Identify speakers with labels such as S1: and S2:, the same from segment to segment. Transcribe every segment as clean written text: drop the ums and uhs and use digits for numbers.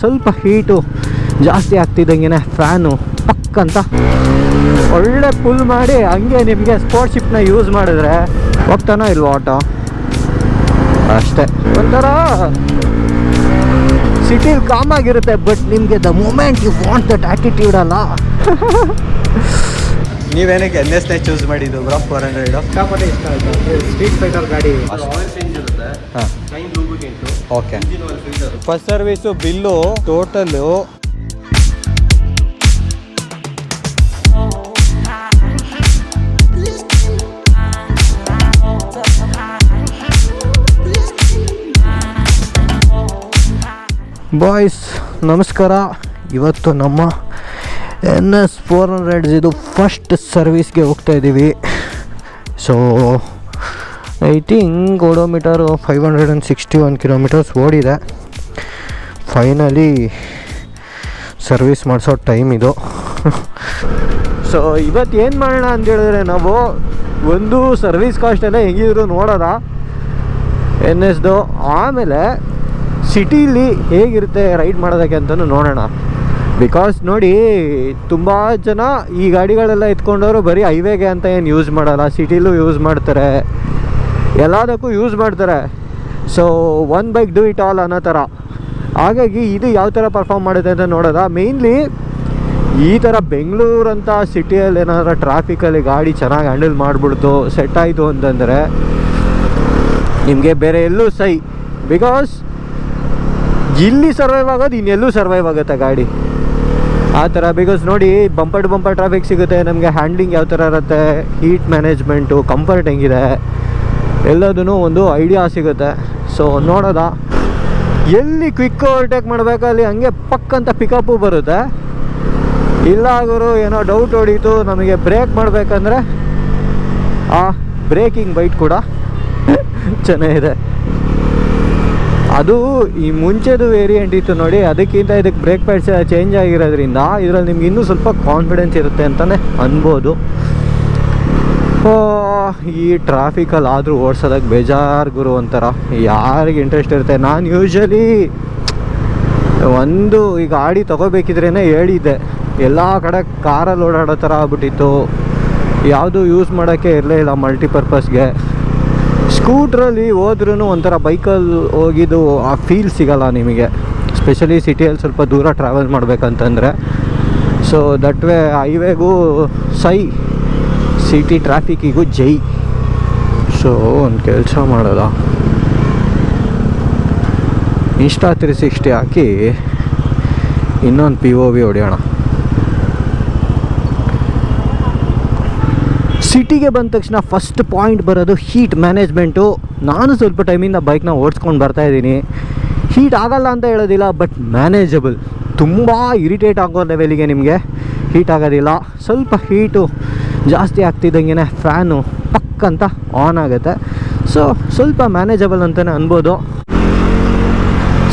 S1: ಸ್ವಲ್ಪ ಹೀಟು ಜಾಸ್ತಿ ಆಗ್ತಿದ್ದಂಗೆ ಫ್ಯಾನು ಪಕ್ಕಂತ ಒಳ್ಳೆ ಫುಲ್ ಮಾಡಿ ಹಂಗೆ ನಿಮಗೆ ಸ್ಪೋರ್ಟ್ಶಿಪ್ನ ಯೂಸ್ ಮಾಡಿದ್ರೆ ಹೋಗ್ತಾನೋ ಇಲ್ವೋ ಆಟೋ ಅಷ್ಟೇ. ಒಂಥರ ಸಿಟಿಲಿ ಕಾಮ್ ಆಗಿರುತ್ತೆ, ಬಟ್ ನಿಮಗೆ the moment you want that attitude ಅಲ್ಲ.
S2: ನೀವೇನಕ್ಕೆ NS ಚೂಸ್ ಮಾಡಿದ್ದು ಬ್ರೋ? 400
S1: ಸಿಕ್ಕಾಪಟ್ಟೆ ಇಷ್ಟ ಆಯಿತು. ಸ್ಟ್ರೀಟ್ ಫೈಟರ್ ಗಾಡಿ
S2: okay. First service bill total
S1: boys ನಮಸ್ಕಾರ. ಇವತ್ತು ನಮ್ಮ NS 400 ಇದು ಫಸ್ಟ್ ಸರ್ವಿಸ್ಗೆ ಹೋಗ್ತಾ ಇದ್ದೀವಿ. ಸೊ ಐ ಥಿಂಕ್ ಓಡೋಮೀಟರು 561 ಕಿಲೋಮೀಟರ್ಸ್ ಓಡಿದೆ. ಫೈನಲಿ ಸರ್ವಿಸ್ ಮಾಡಿಸೋ ಟೈಮ್ ಇದು. ಸೊ ಇವತ್ತು ಏನು ಮಾಡೋಣ ಅಂತ ಹೇಳಿದ್ರೆ, ನಾವು ಒಂದು ಸರ್ವಿಸ್ ಕಾಸ್ಟ್ ಎಲ್ಲ ಹೆಂಗಿದ್ರು ನೋಡೋದ NSದು, ಆಮೇಲೆ ಸಿಟೀಲಿ ಹೇಗಿರುತ್ತೆ ರೈಡ್ ಮಾಡೋದಕ್ಕೆ ಅಂತಲೂ ನೋಡೋಣ. ಬಿಕಾಸ್ ನೋಡಿ, ತುಂಬ ಜನ ಈ ಗಾಡಿಗಳೆಲ್ಲ ಎತ್ಕೊಂಡವರು ಬರೀ ಹೈವೇಗೆ ಅಂತ ಏನು ಯೂಸ್ ಮಾಡಲ್ಲ, ಸಿಟಿಲೂ ಯೂಸ್ ಮಾಡ್ತಾರೆ, ಎಲ್ಲದಕ್ಕೂ ಯೂಸ್ ಮಾಡ್ತಾರೆ. So one bike do it all ಅನ್ನೋ ಥರ. ಹಾಗಾಗಿ ಇದು ಯಾವ ಥರ ಪರ್ಫಾರ್ಮ್ ಮಾಡುತ್ತೆ ಅಂತ ನೋಡೋದ. ಮೇಯ್ನ್ಲಿ ಈ ಥರ ಬೆಂಗಳೂರಂಥ ಸಿಟಿಯಲ್ಲಿ ಏನಾದರೂ ಟ್ರಾಫಿಕಲ್ಲಿ ಗಾಡಿ ಚೆನ್ನಾಗಿ ಹ್ಯಾಂಡಲ್ ಮಾಡಿಬಿಡ್ತು, ಸೆಟ್ ಆಯಿತು ಅಂತಂದರೆ ನಿಮಗೆ ಬೇರೆ ಎಲ್ಲೂ ಸೈ. ಬಿಕಾಸ್ ಇಲ್ಲಿ ಸರ್ವೈವ್ ಆಗೋದು ಇನ್ನೆಲ್ಲೂ ಸರ್ವೈವ್ ಆಗುತ್ತೆ ಗಾಡಿ ಆ ಥರ. ಬಿಕಾಸ್ ನೋಡಿ, ಬಂಪರ್ ಟು ಬಂಪರ್ ಟ್ರಾಫಿಕ್ ಸಿಗುತ್ತೆ ನಮಗೆ, ಹ್ಯಾಂಡ್ಲಿಂಗ್ ಯಾವ ಥರ ಇರುತ್ತೆ, ಹೀಟ್ ಮ್ಯಾನೇಜ್ಮೆಂಟು, ಕಂಫರ್ಟ್ ಹೆಂಗಿದೆ, ಎಲ್ಲದೂ ಒಂದು ಐಡಿಯಾ ಸಿಗುತ್ತೆ. ಸೊ ನೋಡೋದ, ಎಲ್ಲಿ ಕ್ವಿಕ್ ಓವರ್ಟೇಕ್ ಮಾಡಬೇಕಲ್ಲಿ ಹಂಗೆ ಪಕ್ಕಂತ ಪಿಕಪ್ಪು ಬರುತ್ತೆ. ಇಲ್ಲ ಗುರು ಏನೋ ಡೌಟ್ ಹೊಡೀತು ನಮಗೆ ಬ್ರೇಕ್ ಮಾಡಬೇಕಂದ್ರೆ ಆ ಬ್ರೇಕಿಂಗ್ ಬೈಟ್ ಕೂಡ ಚೆನ್ನಾಗಿದೆ. ಅದು ಈ ಮುಂಚೆದು ವೇರಿಯಂಟ್ ಇತ್ತು ನೋಡಿ, ಅದಕ್ಕಿಂತ ಇದಕ್ಕೆ ಬ್ರೇಕ್ ಪ್ಯಾಡ್ಸ್ ಚೇಂಜ್ ಆಗಿರೋದ್ರಿಂದ ಇದರಲ್ಲಿ ನಿಮ್ಗೆ ಇನ್ನೂ ಸ್ವಲ್ಪ ಕಾನ್ಫಿಡೆನ್ಸ್ ಇರುತ್ತೆ ಅಂತಲೇ ಅನ್ಬೋದು. ಈ ಟ್ರಾಫಿಕಲ್ಲಿ ಆದರೂ ಓಡಿಸೋದಕ್ಕೆ ಬೇಜಾರು ಗುರು ಒಂಥರ. ಯಾರಿಗೆ ಇಂಟ್ರೆಸ್ಟ್ ಇರುತ್ತೆ? ನಾನು ಯೂಶ್ವಲಿ ಒಂದು ಈ ಗಾಡಿ ತೊಗೋಬೇಕಿದ್ರೇ ಹೇಳಿದ್ದೆ, ಎಲ್ಲ ಕಡೆ ಕಾರಲ್ಲಿ ಓಡಾಡೋ ಥರ ಆಗ್ಬಿಟ್ಟಿತ್ತು, ಯಾವುದು ಯೂಸ್ ಮಾಡೋಕ್ಕೆ ಇರಲೇ ಇಲ್ಲ ಮಲ್ಟಿಪರ್ಪಸ್ಗೆ. ಸ್ಕೂಟ್ರಲ್ಲಿ ಹೋದ್ರೂ ಒಂಥರ ಬೈಕಲ್ಲಿ ಹೋಗಿದ್ದು ಆ ಫೀಲ್ ಸಿಗೋಲ್ಲ ನಿಮಗೆ, ಸ್ಪೆಷಲಿ ಸಿಟಿಯಲ್ಲಿ ಸ್ವಲ್ಪ ದೂರ ಟ್ರಾವೆಲ್ ಮಾಡಬೇಕಂತಂದರೆ. ಸೊ ದಟ್ ವೇ ಹೈವೇಗೂ ಸೈ, ಸಿಟಿ ಟ್ರಾಫಿಕ್ಕಿಗೂ ಜೈ. ಸೊ ಒಂದು ಕೆಲಸ ಮಾಡೋದ, ಇನ್ಸ್ಟಾ 360 ಹಾಕಿ ಇನ್ನೊಂದು POV ಹೊಡೆಯೋಣ. ಸಿಟಿಗೆ ಬಂದ ತಕ್ಷಣ ಫಸ್ಟ್ ಪಾಯಿಂಟ್ ಬರೋದು ಹೀಟ್ ಮ್ಯಾನೇಜ್ಮೆಂಟು. ನಾನು ಸ್ವಲ್ಪ ಟೈಮಿಂದ ಬೈಕ್ನ ಓಡಿಸ್ಕೊಂಡು ಬರ್ತಾಯಿದ್ದೀನಿ. ಹೀಟ್ ಆಗಲ್ಲ ಅಂತ ಹೇಳೋದಿಲ್ಲ, ಬಟ್ ಮ್ಯಾನೇಜಬಲ್. ತುಂಬ ಇರಿಟೇಟ್ ಆಗೋ ಲೆವೆಲಿಗೆ ನಿಮಗೆ ಹೀಟ್ ಆಗೋದಿಲ್ಲ. ಸ್ವಲ್ಪ ಹೀಟು ಜಾಸ್ತಿ ಆಗ್ತಿದ್ದಂಗೆ ಫ್ಯಾನು ಪಕ್ಕಂತ ಆನ್ ಆಗುತ್ತೆ. ಸೊ ಸ್ವಲ್ಪ ಮ್ಯಾನೇಜಬಲ್ ಅಂತಲೇ ಅನ್ಬೋದು.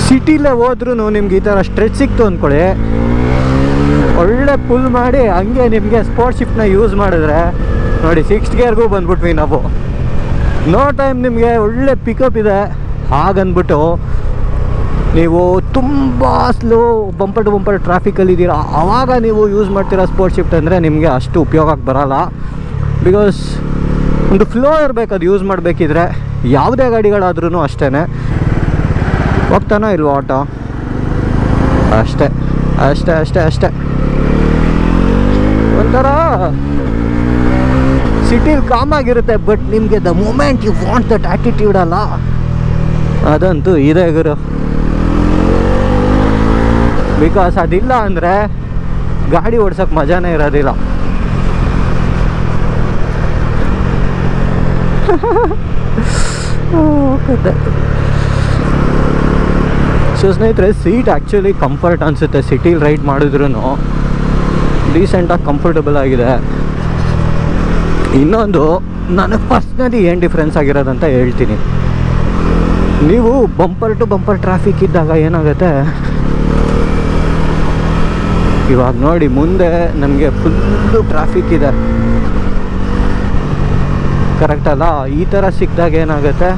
S1: ಸಿಟಿಲೇ ಹೋದ್ರೂ ನಿಮ್ಗೆ ಈ ಥರ ಸ್ಟ್ರೆಚ್ ಸಿಕ್ತು ಅಂದ್ಕೊಳ್ಳಿ, ಒಳ್ಳೆ ಫುಲ್ ಮಾಡಿ ಹಂಗೆ ನಿಮಗೆ ಸ್ಪೋರ್ಟ್ಶಿಪ್ನ ಯೂಸ್ ಮಾಡಿದ್ರೆ ನೋಡಿ 6th ಗೇರ್ಗೂ ಬಂದ್ಬಿಟ್ವಿ ನಾವು. ನೋ ಟೈಮ್ ನಿಮಗೆ ಒಳ್ಳೆ ಪಿಕಪ್ ಇದೆ. ಹಾಗನ್ಬಿಟ್ಟು ನೀವು ತುಂಬ ಸ್ಲೋ ಬಂಪರ್ ಟು ಬಂಪರ್ ಟ್ರಾಫಿಕಲ್ಲಿದ್ದೀರಾ, ಆವಾಗ ನೀವು ಯೂಸ್ ಮಾಡ್ತೀರಾ ಸ್ಪೋರ್ಟ್ಸ್ ಶಿಫ್ಟ್ ಅಂದರೆ ನಿಮಗೆ ಅಷ್ಟು ಉಪಯೋಗಕ್ಕೆ ಬರೋಲ್ಲ. ಬಿಕಾಸ್ ಒಂದು ಫ್ಲೋ ಇರಬೇಕು ಅದು ಯೂಸ್ ಮಾಡಬೇಕಿದ್ರೆ. ಯಾವುದೇ ಗಾಡಿಗಳಾದ್ರೂ ಅಷ್ಟೇ. ಹೋಗ್ತಾನೋ ಇಲ್ವೋ ಆಟೋ ಅಷ್ಟೇ ಅಷ್ಟೇ ಅಷ್ಟೇ ಅಷ್ಟೇ. ಒಂಥರ ಸಿಟಿಲಿ ಕಾಮ್ ಆಗಿರುತ್ತೆ, ಬಟ್ ನಿಮಗೆ the moment you want that attitude ಅಲ್ಲ, ಅದಂತೂ ಇದೆ ಗುರು. ಬಿಕಾಸ್ ಅದಿಲ್ಲ ಅಂದರೆ ಗಾಡಿ ಓಡ್ಸೋಕ್ಕೆ ಮಜಾನೇ ಇರೋದಿಲ್ಲ. ಸೊ ಸ್ನೇಹಿತರೆ, ಸೀಟ್ ಆ್ಯಕ್ಚುಲಿ ಕಂಫರ್ಟ್ ಅನಿಸುತ್ತೆ. ಸಿಟಿಲಿ ರೈಡ್ ಮಾಡಿದ್ರೂ ಡೀಸೆಂಟಾಗಿ ಕಂಫರ್ಟಬಲ್ ಆಗಿದೆ. ಇನ್ನೊಂದು ನನಗೆ ಪರ್ಸ್ನಲಿ ಏನು ಡಿಫ್ರೆನ್ಸ್ ಆಗಿರೋದಂತ ಹೇಳ್ತೀನಿ. ನೀವು ಬಂಪರ್ ಟು ಬಂಪರ್ ಟ್ರಾಫಿಕ್ ಇದ್ದಾಗ ಏನಾಗುತ್ತೆ, ಇವಾಗ ನೋಡಿ ಮುಂದೆ ನಮಗೆ ಫುಲ್ಲು ಟ್ರಾಫಿಕ್ ಇದೆ, ಕರೆಕ್ಟ್ ಅಲ್ಲ? ಈ ಥರ ಸಿಕ್ಕಿದಾಗ ಏನಾಗುತ್ತೆ,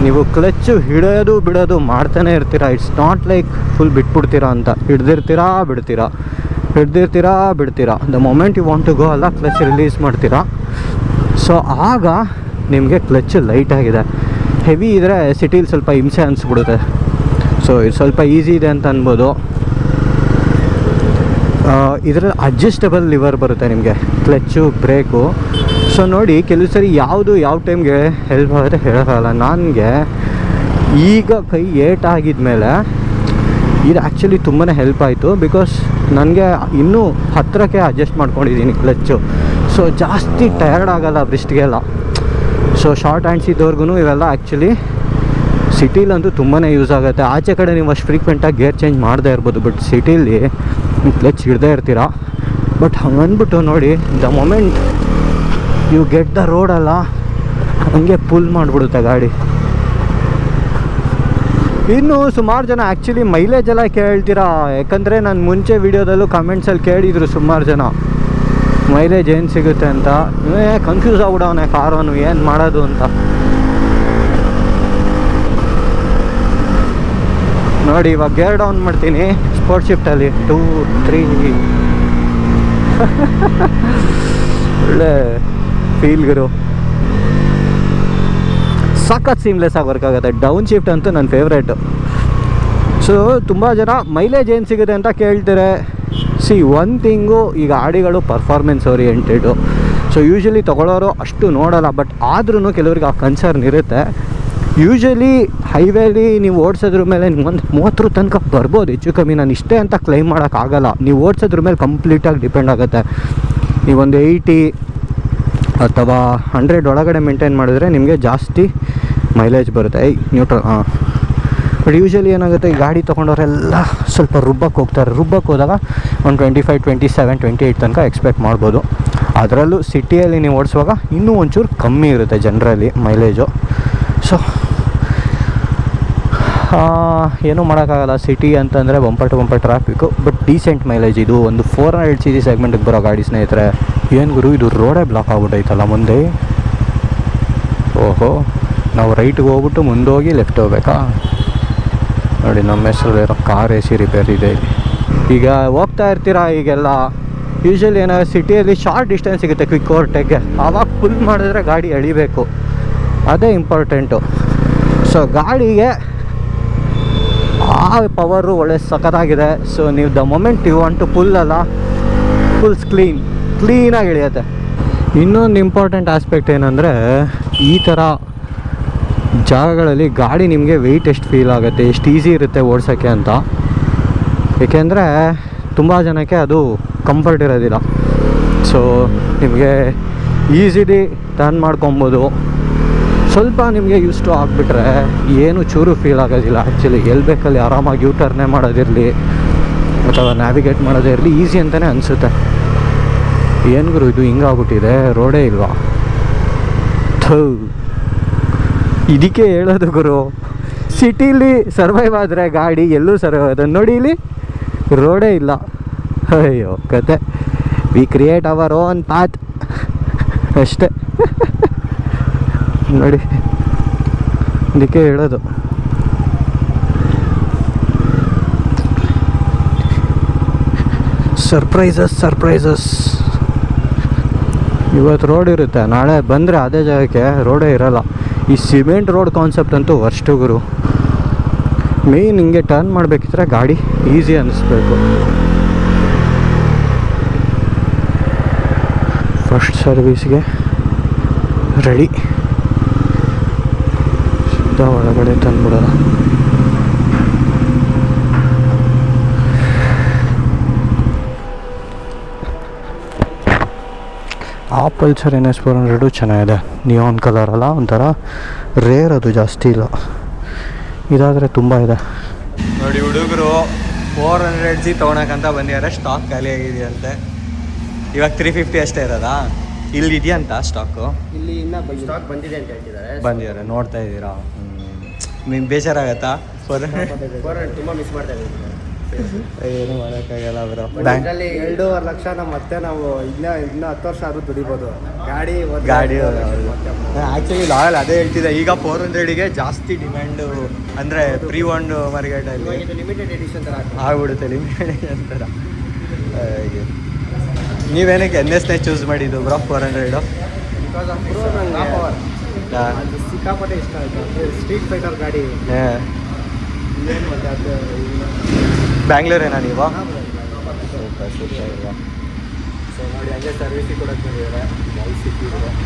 S1: ನೀವು ಕ್ಲಚ್ಚು ಹಿಡಿಯೋದು ಬಿಡೋದು ಮಾಡ್ತಾನೆ ಇರ್ತೀರಾ. ಇಟ್ಸ್ ನಾಟ್ ಲೈಕ್ ಫುಲ್ ಬಿಟ್ಬಿಡ್ತೀರಾ ಅಂತ. ಹಿಡ್ದಿರ್ತೀರಾ ಬಿಡ್ತೀರಾ. The moment you want to go ಅಲ್ಲ ಕ್ಲಚ್ ರಿಲೀಸ್ ಮಾಡ್ತೀರಾ. ಸೊ ಆಗ ನಿಮಗೆ ಕ್ಲಚ್ ಲೈಟ್ ಆಗಿದೆ. ಹೆವಿ ಇದ್ದರೆ ಸಿಟೀಲಿ ಸ್ವಲ್ಪ ಹಿಂಸೆ ಅನಿಸ್ಬಿಡುತ್ತೆ. ಸೊ ಇದು ಸ್ವಲ್ಪ ಈಸಿ ಇದೆ ಅಂತ ಅನ್ಬೋದು. ಇದರಲ್ಲಿ ಅಡ್ಜಸ್ಟಬಲ್ ಲಿವರ್ ಬರುತ್ತೆ ನಿಮಗೆ, ಕ್ಲಚ್ಚು ಬ್ರೇಕು. ಸೊ ನೋಡಿ ಕೆಲವು ಸರಿ ಯಾವುದು ಯಾವ ಟೈಮ್ಗೆ ಹೆಲ್ಪ್ ಆಗುತ್ತೆ ಹೇಳೋಕ್ಕಾಗಲ್ಲ. ನನಗೆ ಈಗ ಕೈ ಏಟಾಗಿದ್ಮೇಲೆ ಇದು ಆ್ಯಕ್ಚುಲಿ ತುಂಬಾ ಹೆಲ್ಪ್ ಆಯಿತು. ಬಿಕಾಸ್ ನನಗೆ ಇನ್ನೂ ಹತ್ತಿರಕ್ಕೆ ಅಡ್ಜಸ್ಟ್ ಮಾಡ್ಕೊಂಡಿದ್ದೀನಿ ಕ್ಲಚ್ಚು. ಸೊ ಜಾಸ್ತಿ ಟಯರ್ಡ್ ಆಗೋಲ್ಲ ಬ್ರಿಸ್ಟ್ಗೆಲ್ಲ. ಸೊ ಶಾರ್ಟ್ ಹ್ಯಾಂಡ್ಸ್ ಇದ್ದವ್ರಿಗೂ ಇವೆಲ್ಲ ಆ್ಯಕ್ಚುಲಿ ಸಿಟೀಲಂತೂ ತುಂಬಾ ಯೂಸ್ ಆಗುತ್ತೆ. ಆಚೆ ಕಡೆ ನೀವು ಅಷ್ಟು ಫ್ರೀಕ್ವೆಂಟಾಗಿ ಗೇರ್ ಚೇಂಜ್ ಮಾಡದೇ ಇರ್ಬೋದು, ಬಟ್ ಸಿಟೀಲಿ ಕ್ಲಚ್ ಹಿಡ್ದೇ ಇರ್ತೀರ. ಬಟ್ ಹಂಗಂದ್ಬಿಟ್ಟು ನೋಡಿ, the moment you get the ರೋಡಲ್ಲ ಹಂಗೆ ಪುಲ್ ಮಾಡಿಬಿಡುತ್ತೆ ಗಾಡಿ. ಇನ್ನು ಸುಮಾರು ಜನ ಆ್ಯಕ್ಚುಲಿ ಮೈಲೇಜ್ ಎಲ್ಲ ಕೇಳ್ತೀರಾ. ಯಾಕಂದರೆ ನಾನು ಮುಂಚೆ ವೀಡಿಯೋದಲ್ಲೂ ಕಮೆಂಟ್ಸಲ್ಲಿ ಕೇಳಿದರು ಸುಮಾರು ಜನ ಮೈಲೇಜ್ ಏನು ಸಿಗುತ್ತೆ ಅಂತ. ಕನ್ಫ್ಯೂಸ್ ಆಗ್ಬಿಡವನೆ ಕಾರವನು ಏನು ಮಾಡೋದು ಅಂತ. ನೋಡಿ ಇವಾಗ ಗೇರ್ ಡೌನ್ ಮಾಡ್ತೀನಿ ಸ್ಪೋರ್ಟ್ಸ್ ಶಿಫ್ಟಲ್ಲಿ 2, 3 ಒಳ್ಳೆ ಫೀಲ್ಗಿರು. ಸಖತ್ ಸೀಮ್ಲೆಸ್ ಆಗಿ ವರ್ಕ್ ಆಗುತ್ತೆ. ಡೌನ್ ಶಿಫ್ಟ್ ಅಂತೂ ನನ್ನ ಫೇವ್ರೇಟು. ಸೊ ತುಂಬ ಜನ ಮೈಲೇಜ್ ಏನು ಸಿಗುತ್ತೆ ಅಂತ ಕೇಳ್ತಾರೆ. ಒನ್ ಥಿಂಗು, ಈ ಗಾಡಿಗಳು ಪರ್ಫಾರ್ಮೆನ್ಸ್ ಓರಿಯೆಂಟೆಡು. ಸೊ ಯೂಶ್ವಲಿ ತೊಗೊಳ್ಳೋರು ಅಷ್ಟು ನೋಡೋಲ್ಲ, ಬಟ್ ಆದ್ರೂ ಕೆಲವ್ರಿಗೆ ಆ ಕನ್ಸರ್ನ್ ಇರುತ್ತೆ. ಯೂಶ್ವಲಿ ಹೈವೇಲಿ ನೀವು ಓಡಿಸೋದ್ರ ಮೇಲೆ ನಿಮ್ಗೊಂದು 30 ತನಕ ಬರ್ಬೋದು ಹೆಚ್ಚು ಕಮ್ಮಿ. ನಾನು ಇಷ್ಟೇ ಅಂತ ಕ್ಲೈಮ್ ಮಾಡೋಕ್ಕಾಗಲ್ಲ. ನೀವು ಓಡಿಸೋದ್ರ ಮೇಲೆ ಕಂಪ್ಲೀಟಾಗಿ ಡಿಪೆಂಡ್ ಆಗುತ್ತೆ. ನೀವೊಂದು 80 ಅಥವಾ 100 ಒಳಗಡೆ ಮೇಂಟೈನ್ ಮಾಡಿದ್ರೆ ನಿಮಗೆ ಜಾಸ್ತಿ ಮೈಲೇಜ್ ಬರುತ್ತೆ. ನ್ಯೂಟ್ರಲ್ ಬಟ್ ಯೂಶ್ವಲಿ ಏನಾಗುತ್ತೆ, ಈ ಗಾಡಿ ತೊಗೊಂಡವರೆಲ್ಲ ಸ್ವಲ್ಪ ರುಬ್ಬಕ್ಕೆ ಹೋಗ್ತಾರೆ. ರುಬ್ಬಕ್ಕೆ ಹೋದಾಗ ಒಂದು 25, 27, 28 ತನಕ ಎಕ್ಸ್ಪೆಕ್ಟ್ ಮಾಡ್ಬೋದು. ಅದರಲ್ಲೂ ಸಿಟಿಯಲ್ಲಿ ನೀವು ಓಡಿಸುವಾಗ ಇನ್ನೂ ಒಂಚೂರು ಕಮ್ಮಿ ಇರುತ್ತೆ ಜನರಲಿ ಮೈಲೇಜು. ಸೊ ಏನೂ ಮಾಡೋಕ್ಕಾಗಲ್ಲ. ಸಿಟಿ ಅಂತಂದರೆ bumper to bumper traffic, but decent mileage. ಇದು ಒಂದು 400 cc ಸೆಗ್ಮೆಂಟಿಗೆ ಬರೋ ಗಾಡಿ ಸ್ನೇಹಿತರೆ. ಏನು ಗುರು ಇದು ರೋಡೇ ಬ್ಲಾಕ್ ಆಗ್ಬಿಟ್ಟೈತಲ್ಲ ಮುಂದೆ. ಓಹೋ, ನಾವು ರೈಟ್ಗೆ ಹೋಗ್ಬಿಟ್ಟು ಮುಂದೋಗಿ ಲೆಫ್ಟ್ ಹೋಗ್ಬೇಕಾ? ನೋಡಿ ನಮ್ಮ ಹೆಸರು ಕಾರ್ AC ರಿಪೇರ್ ಇದೆ. ಈಗ ಹೋಗ್ತಾ ಇರ್ತೀರಾ ಈಗೆಲ್ಲ, ಯೂಶ್ವಲಿ ಏನಾದ್ರು ಸಿಟಿಯಲ್ಲಿ ಶಾರ್ಟ್ ಡಿಸ್ಟೆನ್ಸ್ ಸಿಗುತ್ತೆ ಕ್ವಿಕ್ ಓವರ್ಟೇಕ್ಗೆ. ಆವಾಗ ಫುಲ್ ಮಾಡಿದ್ರೆ ಗಾಡಿ ಎಳಿಬೇಕು, ಅದೇ ಇಂಪಾರ್ಟೆಂಟು. ಸೊ ಗಾಡಿಗೆ ಆ ಪವರು ಒಳ್ಳೆ ಸಖತ್ತಾಗಿದೆ. ಸೊ ನೀವು the moment you want to pull ಅಲ್ಲ, ಫುಲ್ಸ್ ಕ್ಲೀನಾಗಿ ಇಳಿಯುತ್ತೆ. ಇನ್ನೊಂದು ಇಂಪಾರ್ಟೆಂಟ್ ಆಸ್ಪೆಕ್ಟ್ ಏನಂದರೆ, ಈ ಥರ ಜಾಗಗಳಲ್ಲಿ ಗಾಡಿ ನಿಮಗೆ ವೆಯ್ಟ್ ಎಷ್ಟು ಫೀಲ್ ಆಗುತ್ತೆ, ಎಷ್ಟು ಈಸಿ ಇರುತ್ತೆ ಓಡಿಸೋಕ್ಕೆ ಅಂತ. ಏಕೆಂದರೆ ತುಂಬ ಜನಕ್ಕೆ ಅದು ಕಂಫರ್ಟ್ ಇರೋದಿಲ್ಲ. ಸೊ ನಿಮಗೆ ಈಸಿಲಿ ಟರ್ನ್ ಮಾಡ್ಕೊಬೋದು. ಸ್ವಲ್ಪ ನಿಮಗೆ ಯೂಸ್ ಟು ಆಗಿಬಿಟ್ರೆ ಏನು ಚೂರು ಫೀಲ್ ಆಗೋದಿಲ್ಲ. ಆ್ಯಕ್ಚುಲಿ ಎಲ್ಲಿ ಬೇಕಲ್ಲಿ ಆರಾಮಾಗಿ ಯೂಟರ್ನೇ ಮಾಡೋದಿರಲಿ ಅಥವಾ ನ್ಯಾವಿಗೇಟ್ ಮಾಡೋದೇ ಇರಲಿ, ಈಸಿ ಅಂತಲೇ ಅನಿಸುತ್ತೆ. ಏನು ಗುರು ಇದು ಹಿಂಗಾಗ್ಬಿಟ್ಟಿದೆ, ರೋಡೇ ಇಲ್ವಾ? ಇದಕ್ಕೆ ಹೇಳೋದು ಗುರು, ಸಿಟೀಲಿ ಸರ್ವೈವ್ ಆದರೆ ಗಾಡಿ ಎಲ್ಲೂ ಸರ್ವೈವ್ ಆಗೋದು. ನೋಡಿ ಇಲ್ಲಿ ರೋಡೇ ಇಲ್ಲ. ಅಯ್ಯೋ ಕತೆ. We create our own path ಅಷ್ಟೇ. ನೋಡಿ ಇದಕ್ಕೆ ಹೇಳೋದು. ಸರ್ಪ್ರೈಸಸ್. ಇವತ್ತು ರೋಡ್ ಇರುತ್ತೆ, ನಾಳೆ ಬಂದರೆ ಅದೇ ಜಾಗಕ್ಕೆ ರೋಡೇ ಇರೋಲ್ಲ. ಈ ಸಿಮೆಂಟ್ ರೋಡ್ ಕಾನ್ಸೆಪ್ಟ್ ಅಂತೂ ವರ್ಸ್ಟ್ ಗುರು. ಮೇಯ್ನ್ ಹಿಂಗೆ ಟರ್ನ್ ಮಾಡಬೇಕಿದ್ರೆ ಗಾಡಿ ಈಸಿ ಅನ್ನಿಸ್ಬೇಕು. ಫಸ್ಟ್ ಸರ್ವಿಸ್ಗೆ ರೆಡಿ. ಸಿದ್ಧ ಒಳಗಡೆ ತಂದ್ಬಿಡೋಣ. ಆ ಪಲ್ಸರ್ NS 400 ಚೆನ್ನಾಗಿದೆ. ನಿಯಾನ್ ಕಲರ್ ಅಲ್ಲ, ಒಂಥರ ರೇರ್, ಅದು ಜಾಸ್ತಿ ಇಲ್ಲ. ಇದಾದರೆ ತುಂಬ ಇದೆ.
S2: ನೋಡಿ ಹುಡುಗರು 400G ತೊಗೊಳಕಂತ ಬಂದಿದ್ದಾರೆ. ಸ್ಟಾಕ್ ಖಾಲಿ ಆಗಿದೆಯಂತೆ. ಇವಾಗ 350 ಅಷ್ಟೇ ಇರೋದಾ? ಇಲ್ಲಿ ಇದೆಯಂತ ಸ್ಟಾಕು?
S3: ಇಲ್ಲಿ ಇನ್ನೂ ಸ್ಟಾಕ್ ಬಂದಿದೆ ಅಂತ ಹೇಳ್ತಿದ್ದಾರೆ.
S2: ಬಂದಿದ್ದಾರೆ, ನೋಡ್ತಾ ಇದ್ದೀರಾ? ನಿಮ್ಗೆ ಬೇಜಾರಾಗತ್ತಾ? 400
S3: ತುಂಬ ಮಿಸ್ ಮಾಡ್ತಾ ಇದ್ದೀವಿ.
S2: ಏನು ಮಾಡೋಕ್ಕಾಗಲ್ಲ ಬ್ರೋ.
S3: ಇದರಲ್ಲಿ 2.5 ಲಕ್ಷ ಮತ್ತೆ ನಾವು ಇನ್ನ 10 ವರ್ಷ ಆದ್ರೂ ದುಡಿಬೋದು. ಗಾಡಿ
S2: ಆ್ಯಕ್ಚುಲಿ ಲಾಯಲ್ ಅದೇ ಹೇಳ್ತಿದ್ದೆ, ಈಗ 400ಗೆ ಜಾಸ್ತಿ ಡಿಮ್ಯಾಂಡು, ಅಂದರೆ ಪ್ರೀ ಒನ್ ಮಾರ್ಕೆಟಲ್ಲಿ
S3: ಲಿಮಿಟೆಡ್ ಎಡಿಷನ್ ಥರ
S2: ಆಗ್ಬಿಡುತ್ತೆ, ಲಿಮಿಟೆಡ್ ಎಡಿಷನ್ ಥರ. ಹಾಗೆ ನೀವೇನಕ್ಕೆ NSನೇ ಚೂಸ್ ಮಾಡಿದ್ದು ಬ್ರೋ 400?
S3: ಬಿಕಾಸ್ ಆಫ್ ಪ್ರೋ ನಂಗೆ ಅದು ಸಿಕ್ಕಾಪಟ್ಟೆ ಇಷ್ಟ ಆಯಿತು. ಸ್ಟ್ರೀಟ್ ಫೈಟರ್ ಗಾಡಿ ಏನು ಮತ್ತೆ ಅದು
S2: ಬ್ಯಾಂಗ್ಳೂರೇನಾ ನೀವು?
S3: ಸೂಪರ್ ಸೊ ನೋಡಿ ಹಂಗೆ ಸರ್ವಿಸಿಗೆ ಕೊಡೋಕೆ ಬಂದಿದ್ದಾರೆ.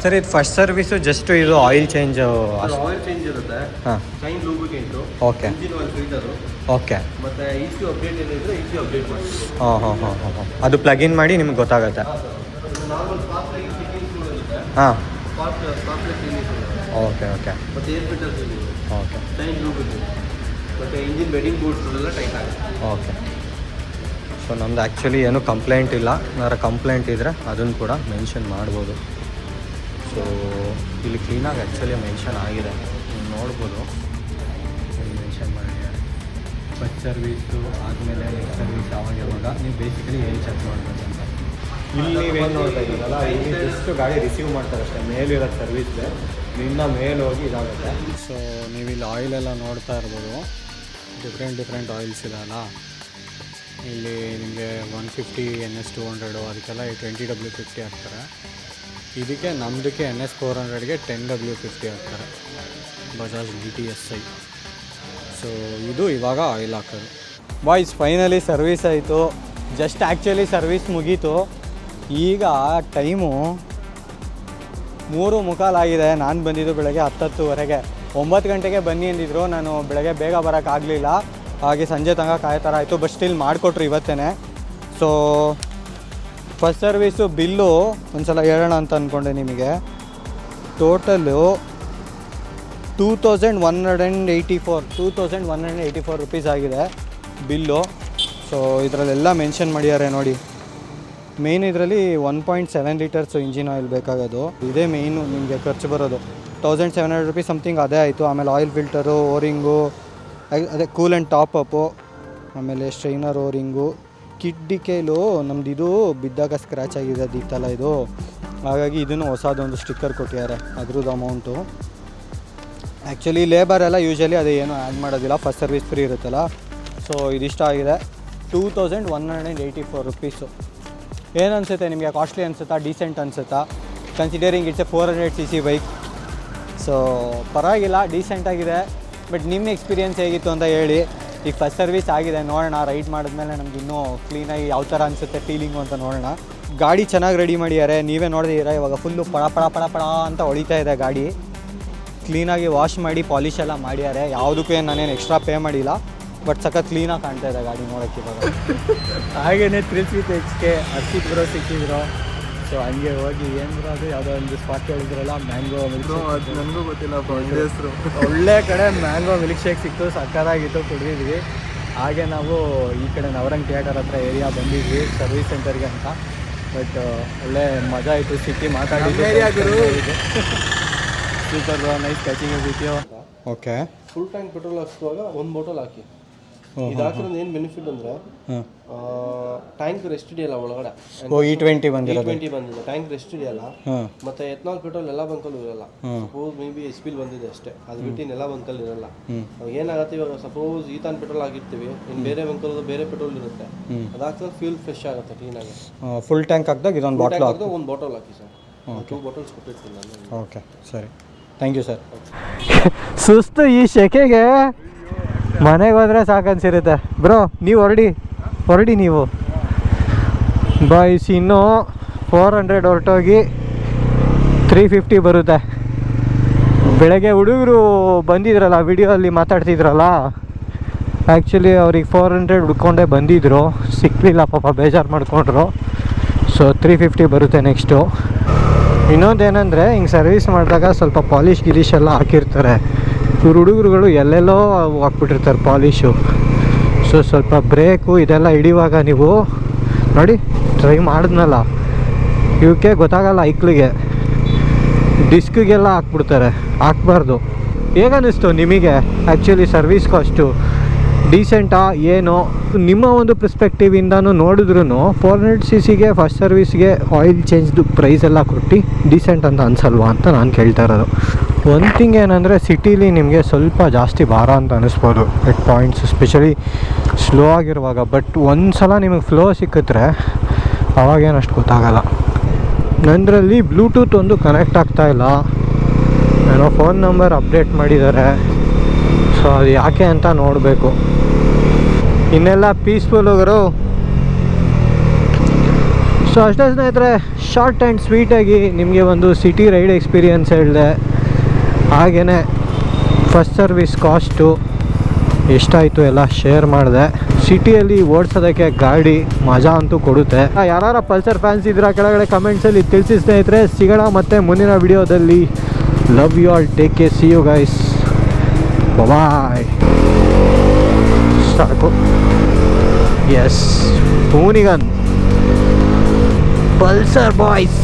S2: ಸರ್ ಇದು ಫಸ್ಟ್ ಸರ್ವಿಸು ಜಸ್ಟ್ ಇದು ಆಯಿಲ್ ಚೇಂಜ್
S3: ಆಯಿಲ್ ಚೇಂಜ್ ಇರುತ್ತೆ,
S2: ಹಾಂ,
S3: shine lubricant,
S2: okay
S3: engine oil filter,
S2: okay,
S3: ಮತ್ತು ECU ಅಪ್ಡೇಟ್ ಏನಿದ್ರೆ ECU ಅಪ್ಡೇಟ್ ಮಾಡ್ತೀವಿ.
S2: ಹಾಂ, ಅದು ಪ್ಲಗಿನ್ ಮಾಡಿ ನಿಮ್ಗೆ ಗೊತ್ತಾಗುತ್ತೆ.
S3: ನಾರ್ಮಲ್ ಫಾಸ್ಟ್ ಲೈನ್ ಫಿಟ್ಟಿಂಗ್ಸ್ ಇರುತ್ತೆ,
S2: ಹಾಂ,
S3: ಫಾಸ್ಟ್ ಲೈನ್ ಕ್ಲೀನಿಂಗ್ಸ್ ಇರುತ್ತೆ,
S2: ಓಕೆ ಓಕೆ
S3: ಮತ್ತು air filter cleaning,
S2: okay
S3: shine lubricant, ಮತ್ತು ಇಂಜಿನ್ ಬೆಡ್ಡಿಂಗ್ ಬೂಟ್ಸ್ಗಳೆಲ್ಲ ಟೈಟ್ ಆಗುತ್ತೆ.
S2: ಓಕೆ. ಸೊ ನಮ್ದು ಆ್ಯಕ್ಚುಲಿ ಏನೂ ಕಂಪ್ಲೇಂಟ್ ಇಲ್ಲ, ಏನಾದ್ರು ಕಂಪ್ಲೇಂಟ್ ಇದ್ದರೆ ಅದನ್ನು ಕೂಡ ಮೆನ್ಷನ್ ಮಾಡ್ಬೋದು. ಸೊ ಇಲ್ಲಿ ಕ್ಲೀನಾಗಿ ಆ್ಯಕ್ಚುಲಿ ಮೆನ್ಷನ್ ಆಗಿದೆ, ನೀವು ನೋಡ್ಬೋದು, ಇಲ್ಲಿ ಮೆನ್ಷನ್ ಮಾಡಿದ್ದಾರೆ. ಫಸ್ಟ್ ಸರ್ವೀಸು ಆದಮೇಲೆ ನೆಕ್ಸ್ಟ್ ಸರ್ವೀಸ್ ಯಾವಾಗ ನೀವು ಬೇಸಿಕಲಿ ಏನು ಚೆಕ್ ಮಾಡಬೇಕು ಅಂತ. ಇಲ್ಲಿ ನೀವೇನು ನೋಡ್ತಾ ಇದ್ದೀರಲ್ಲ, ಇಲ್ಲಿ ಜಸ್ಟ್ ಗಾಡಿ ರಿಸೀವ್ ಮಾಡ್ತಾರೆ ಅಷ್ಟೇ, ಮೇಲಿರೋ ಸರ್ವಿಸ್ಗೆ ನಿನ್ನ ಮೇಲೆ ಹೋಗಿ ಇದಾಗುತ್ತೆ. ಸೊ ನೀವು ಇಲ್ಲಿ ಆಯಿಲೆಲ್ಲ ನೋಡ್ತಾ ಇರ್ಬೋದು, ಡಿಫ್ರೆಂಟ್ ಆಯಿಲ್ಸ್ ಇದೆ ಅಲ್ಲ. ಇಲ್ಲಿ ನಿಮಗೆ 150 NS 200 ಅದಕ್ಕೆಲ್ಲ 20W50 ಹಾಕ್ತಾರೆ. ಇದಕ್ಕೆ ನಮ್ಮದಕ್ಕೆ NS 400ಗೆ 10W50 ಹಾಕ್ತಾರೆ, ಬಜಾಜ್ GTSI. ಸೊ ಇದು ಇವಾಗ ಆಯಿಲ್ ಹಾಕೋದು. ಬಾಯ್ಸ್ ಫೈನಲಿ ಸರ್ವಿಸ್ ಆಯಿತು, ಜಸ್ಟ್ ಆ್ಯಕ್ಚುಲಿ ಸರ್ವಿಸ್ ಮುಗೀತು. ಈಗ ಟೈಮು 3:15 ಆಗಿದೆ. ನಾನು ಬಂದಿದ್ದು ಬೆಳಗ್ಗೆ 10:10ವರೆಗೆ. 9 ಗಂಟೆಗೆ ಬನ್ನಿ ಅಂದಿದ್ರು, ನಾನು ಬೆಳಗ್ಗೆ ಬೇಗ ಬರೋಕ್ಕಾಗಲಿಲ್ಲ, ಹಾಗೆ ಸಂಜೆ ತನಕ ಕಾಯ್ತಾರ ಆಯಿತು. ಬಟ್ ಸ್ಟಿಲ್ ಮಾಡಿಕೊಟ್ರು ಇವತ್ತೇ. ಸೊ ಫಸ್ಟ್ ಸರ್ವೀಸು ಬಿಲ್ಲು ಒಂದು ಸಲ ಹೇಳೋಣ ಅಂತ ಅಂದ್ಕೊಂಡೆ ನಿಮಗೆ. ಟೋಟಲು 2184 ರುಪೀಸ್ ಆಗಿದೆ ಬಿಲ್ಲು. ಸೊ ಇದರಲ್ಲೆಲ್ಲ ಮೆನ್ಷನ್ ಮಾಡಿದ್ದಾರೆ ನೋಡಿ. ಮೇಯ್ನ್ ಇದರಲ್ಲಿ 1.7 ಲೀಟರ್ಸು ಇಂಜಿನ್ ಆಯಿಲ್ ಬೇಕಾಗೋದು, ಇದೇ ಮೇಯ್ನು ನಿಮಗೆ ಖರ್ಚು ಬರೋದು. 1700 ರುಪೀಸ್ ಸಮಥಿಂಗ್ ಅದೇ ಆಯಿತು. ಆಮೇಲೆ ಆಯಿಲ್ ಫಿಲ್ಟರು, ಓರಿಂಗು, ಅದೇ ಕೂಲ್ ಆ್ಯಂಡ್ ಟಾಪ್ ಅಪ್ಪು, ಆಮೇಲೆ ಸ್ಟ್ರೈನರ್ ಓರಿಂಗು, ಕಿಡ್ಡಿಕೇಲು ನಮ್ದು ಇದು ಬಿದ್ದಾಗ ಸ್ಕ್ರ್ಯಾಚ್ ಆಗಿದೆ ಅದಿತ್ತಲ್ಲ ಇದು, ಹಾಗಾಗಿ ಇದನ್ನು ಹೊಸದೊಂದು ಸ್ಟಿಕ್ಕರ್ ಕೊಟ್ಟಿದ್ದಾರೆ, ಅದ್ರದ್ದು ಅಮೌಂಟು. ಆ್ಯಕ್ಚುಲಿ ಲೇಬರ್ ಎಲ್ಲ ಯೂಶಲಿ ಅದೇ ಏನು ಆ್ಯಡ್ ಮಾಡೋದಿಲ್ಲ, ಫಸ್ಟ್ ಸರ್ವಿಸ್ ಫ್ರೀ ಇರುತ್ತಲ್ಲ. ಸೊ ಇದಿಷ್ಟ ಆಗಿದೆ 2184 ರುಪೀಸು. ಏನು ಅನಿಸುತ್ತೆ ನಿಮಗೆ? ಕಾಸ್ಟ್ಲಿ ಅನಿಸುತ್ತಾ, ಡೀಸೆಂಟ್ ಅನಿಸುತ್ತಾ? Considering it's a 400cc bike. So ಪರವಾಗಿಲ್ಲ, ಡೀಸೆಂಟಾಗಿದೆ. ಬಟ್ ನಿಮ್ಮ ಎಕ್ಸ್ಪೀರಿಯೆನ್ಸ್ ಹೇಗಿತ್ತು ಅಂತ ಹೇಳಿ. ಈಗ ಫಸ್ಟ್ ಸರ್ವಿಸ್ ಆಗಿದೆ, ನೋಡೋಣ ರೈಡ್ ಮಾಡಿದ್ಮೇಲೆ ನಮ್ಗೆ ಇನ್ನೂ ಕ್ಲೀನಾಗಿ ಯಾವ ಥರ ಅನಿಸುತ್ತೆ ಫೀಲಿಂಗು ಅಂತ ನೋಡೋಣ. ಗಾಡಿ ಚೆನ್ನಾಗಿ ರೆಡಿ ಮಾಡಿದ್ದಾರೆ, ನೀವೇ ನೋಡಿದ್ದೀರಾ. ಇವಾಗ ಫುಲ್ಲು ಪಡ ಅಂತ ಹೊಳಿತಾ ಇದೆ ಗಾಡಿ. ಕ್ಲೀನಾಗಿ ವಾಶ್ ಮಾಡಿ ಪಾಲಿಶ್ ಎಲ್ಲ ಮಾಡಿದ್ದಾರೆ. ಯಾವುದಕ್ಕೂ ಏನು ನಾನೇನು ಎಕ್ಸ್ಟ್ರಾ ಪೇ ಮಾಡಿಲ್ಲ, ಬಟ್ ಸಖತ್ ಕ್ಲೀನಾಗಿ ಕಾಣ್ತಾ ಇದೆ ಗಾಡಿ ನೋಡೋಕ್ಕೆ ಇವಾಗ. ಹಾಗೆಯೇ Thrills with HK Harshit bro ಸಿಕ್ಕಿದ್ರು. ಸೊ ಹಂಗೆ ಹೋಗಿ ಏನು ಬ್ರೋ ಅದು ಯಾವುದೋ ಒಂದು ಸ್ಪಾಟ್ ಹೇಳಿದ್ರಲ್ಲ, ಮ್ಯಾಂಗೋ ಮಿಲ್ಕ್ ಶೇಕ್.
S3: ನನಗೂ ಗೊತ್ತಿಲ್ಲ ಹೆಸರು.
S2: ಒಳ್ಳೆ ಕಡೆ ಮ್ಯಾಂಗೋ ಮಿಲ್ಕ್ ಶೇಕ್ ಸಿಕ್ತು, ಸಕ್ಕತ್ತಾಗಿತ್ತು, ಕುಡಿದಿದ್ವಿ. ಹಾಗೆ ನಾವು ಈ ಕಡೆ ನವರಂಗ್ ಥಿಯೇಟರ್ ಹತ್ರ ಏರಿಯಾ ಬಂದಿದ್ವಿ ಸರ್ವಿಸ್ ಸೆಂಟರ್ಗೆ ಅಂತ. ಬಟ್ ಒಳ್ಳೆ ಮಜಾ ಆಯಿತು, ಸಿಕ್ಕಿ ಮಾತಾಡಿದ್ದು. Super bro, nice catching with you. Okay,
S3: full tank petrol ಹಾಕಿಸುವಾಗ 1 ಬಾಟಲ್ ಹಾಕಿ. ಇದು ಹಾಕಿರೋದು ಏನು ಬೆನಿಫಿಟ್ ಅಂದರೆ ಟ್ಯಾಂಕ್ ರೆಸ್ಟ್ ಇದೆಯಲ್ಲ ಒಳಗಡೆ.
S2: E20 ಬಂದಿದೆ,
S3: ಟ್ಯಾಂಕ್ ರೆಸ್ಟ್ ಇದೆಯಲ್ಲ. ಮತ್ತೆ ಎಥನಾಲ್ ಪೆಟ್ರೋಲ್ ಎಲ್ಲ ಬಂಕಲ್ಲೂ ಇರಲ್ಲ. ಸಪೋಸ್ ಮೇ ಬಿ SP ಬಂದಿದೆ ಅಷ್ಟೇ, ಅದು ಬಿಟ್ಟು ಇನ್ನೆಲ್ಲ ಬಂಕಲ್ಲಿ ಇರಲ್ಲ. ಏನಾಗುತ್ತೆ ಇವಾಗ ಸಪೋಸ್ ಈಥಾನ್ ಪೆಟ್ರೋಲ್ ಆಗಿರ್ತೀವಿ, ಇನ್ನು ಬೇರೆ ಬಂಕಲ್ ಬೇರೆ ಪೆಟ್ರೋಲ್ ಇರುತ್ತೆ, ಅದಾಗ್ತದೆ ಫ್ಯೂಲ್ ಫ್ರೆಶ್ ಆಗುತ್ತೆ ಕ್ಲೀನಾಗಿ.
S2: ಫುಲ್ ಟ್ಯಾಂಕ್ ಹಾಕಿದಾಗ ಇದೊಂದು ಬಾಟಲ್ ಹಾಕಿ
S3: 1 ಬಾಟಲ್ ಹಾಕಿ ಸರ್. 2 ಬಾಟಲ್ಸ್ ಕೊಟ್ಟಿರ್ತೀನಿ ನಾನು.
S2: ಓಕೆ ಸರಿ, ಥ್ಯಾಂಕ್ ಯು ಸರ್.
S1: ಸುಸ್ತು ಈ ಸೆಕೆಗೆ ಮನೆಗೆ ಹೋದರೆ ಸಾಕನ್ಸಿರುತ್ತೆ. ಬ್ರೋ ನೀವು ಹೊರಡಿ ನೀವು. ಬಾಯ್ಸ್ ಇನ್ನೂ 400 ಹೊರಟೋಗಿ 350 ಬರುತ್ತೆ. ಬೆಳಗ್ಗೆ ಹುಡುಗರು ಬಂದಿದ್ರಲ್ಲ, ವಿಡಿಯೋಲ್ಲಿ ಮಾತಾಡ್ತಿದ್ರಲ್ಲ, ಆ್ಯಕ್ಚುಲಿ ಅವ್ರಿಗೆ 400 ಹುಡ್ಕೊಂಡೇ ಬಂದಿದ್ದರು, ಸಿಕ್ಕಲಿಲ್ಲ ಪಾಪ, ಬೇಜಾರು ಮಾಡಿಕೊಂಡ್ರು. ಸೊ 350 ಬರುತ್ತೆ ನೆಕ್ಸ್ಟು. ಇನ್ನೊಂದೇನೆಂದರೆ ಹಿಂಗೆ ಸರ್ವಿಸ್ ಮಾಡಿದಾಗ ಸ್ವಲ್ಪ ಪಾಲಿಶ್ ಗಿಲಿಶ್ ಎಲ್ಲ ಹಾಕಿರ್ತಾರೆ. ಇವ್ರು ಹುಡುಗರುಗಳು ಎಲ್ಲೆಲ್ಲೋ ಹಾಕ್ಬಿಟ್ಟಿರ್ತಾರೆ ಪಾಲಿಶು. ಸೊ ಸ್ವಲ್ಪ ಬ್ರೇಕು ಇದೆಲ್ಲ ಹಿಡಿಯುವಾಗ ನೀವು ನೋಡಿ, ಟ್ರೈ ಮಾಡಿದ್ನಲ್ಲ, ಇವಕ್ಕೆ ಗೊತ್ತಾಗಲ್ಲ, ಐಕ್ಳಿಗೆ ಡಿಸ್ಕಿಗೆಲ್ಲ ಹಾಕ್ಬಿಡ್ತಾರೆ, ಹಾಕ್ಬಾರ್ದು. ಹೇಗನ್ನಿಸ್ತು ನಿಮಗೆ ಆ್ಯಕ್ಚುಲಿ ಸರ್ವಿಸ್ ಕಾಸ್ಟು? ಡೀಸೆಂಟಾ ಏನು ನಿಮ್ಮ ಒಂದು ಪರ್ಸ್ಪೆಕ್ಟಿವಿಂದನೂ ನೋಡಿದ್ರು 400cc ಫಸ್ಟ್ ಸರ್ವಿಸ್ಗೆ ಆಯಿಲ್ ಚೇಂಜ್ದು ಪ್ರೈಸ್ ಎಲ್ಲ ಕೊಟ್ಟು ಡೀಸೆಂಟ್ ಅಂತ ಅನ್ಸಲ್ವಾ ಅಂತ ನಾನು ಕೇಳ್ತಾ ಇರೋದು. ಒಂದು ಥಿಂಗ್ ಏನಂದರೆ ಸಿಟೀಲಿ ನಿಮಗೆ ಸ್ವಲ್ಪ ಜಾಸ್ತಿ ಭಾರ ಅಂತ ಅನ್ನಿಸ್ಬೋದು ಎಟ್ ಪಾಯಿಂಟ್ಸ್, ಎಸ್ಪೆಷಲಿ ಸ್ಲೋ ಆಗಿರುವಾಗ. ಬಟ್ ಒಂದು ಸಲ ನಿಮಗೆ ಫ್ಲೋ ಸಿಕ್ಕಿದ್ರೆ ಅವಾಗೇನಷ್ಟು ಗೊತ್ತಾಗಲ್ಲ. ನಂದರಲ್ಲಿ ಬ್ಲೂಟೂತ್ ಒಂದು ಕನೆಕ್ಟ್ ಆಗ್ತಾಯಿಲ್ಲ, ಏನೋ ಫೋನ್ ನಂಬರ್ ಅಪ್ಡೇಟ್ ಮಾಡಿದ್ದಾರೆ. ಸೊ ಅದು ಯಾಕೆ ಅಂತ ನೋಡಬೇಕು. ಇನ್ನೆಲ್ಲ ಪೀಸ್ಫುಲ್ ಹೋಗರು. ಸೊ ಅಷ್ಟೇ ಸ್ನೇಹಿತರೆ, ಶಾರ್ಟ್ ಆ್ಯಂಡ್ ಸ್ವೀಟಾಗಿ ನಿಮಗೆ ಒಂದು ಸಿಟಿ ರೈಡ್ ಎಕ್ಸ್ಪೀರಿಯನ್ಸ್ ಹೇಳಿದೆ. ಹಾಗೆಯೇ ಫಸ್ಟ್ ಸರ್ವಿಸ್ ಕಾಸ್ಟು ಎಷ್ಟಾಯಿತು ಎಲ್ಲ ಶೇರ್ ಮಾಡಿದೆ. ಸಿಟಿಯಲ್ಲಿ ಓಡಿಸೋದಕ್ಕೆ ಗಾಡಿ ಮಜಾ ಅಂತೂ ಕೊಡುತ್ತೆ. ಯಾರು ಪಲ್ಸರ್ ಫ್ಯಾನ್ಸ್ ಇದ್ದೀರಾ ಕೆಳಗಡೆ ಕಮೆಂಟ್ಸಲ್ಲಿ ತಿಳಿಸಿ ಸ್ನೇಹಿತರೆ. ಸಿಗೋಣ ಮತ್ತೆ ಮುಂದಿನ ವಿಡಿಯೋದಲ್ಲಿ. Love you all, take care, see you guys, bye. ಸಾಕು. Yes, Hoonigan Pulsar boys.